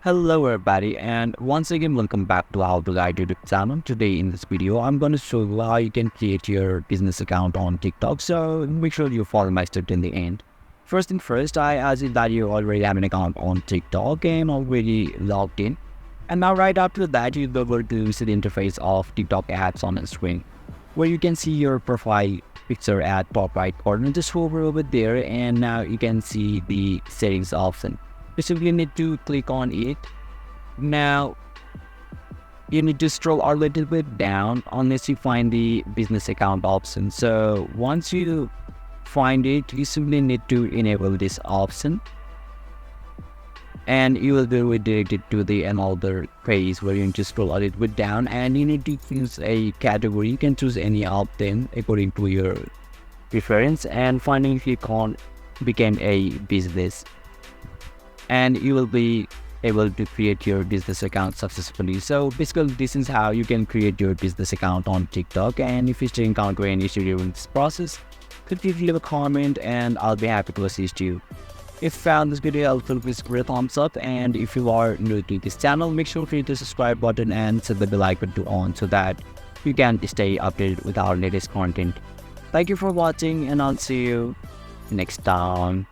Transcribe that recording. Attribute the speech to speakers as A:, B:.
A: Hello everybody, and once again welcome back to our Guide YouTube channel. Today in this video I'm going to show you how you can create your business account on TikTok, so make sure you follow my step in the end. First thing first, I assume that you already have an account on TikTok and already logged in. And now right after that you go over to see the interface of TikTok ads on the screen, where you can see your profile picture at top right corner. Just hover over there and now you can see the settings option. You simply need to click on it. Now you need to scroll a little bit down unless you find the business account option. So once you find it, you simply need to enable this option and you will be redirected to the another page where you need to scroll a little bit down and you need to choose a category. You can choose any of them according to your preference, and finally click on become a business and you will be able to create your business account successfully. So basically this is how you can create your business account on TikTok, and if you still encounter any issue during this process, could you leave a comment and I'll be happy to assist you. If you found this video helpful, please give it a thumbs up, and if you are new to this channel, make sure to hit the subscribe button and set the bell icon to on so that you can stay updated with our latest content. Thank you for watching and I'll see you next time.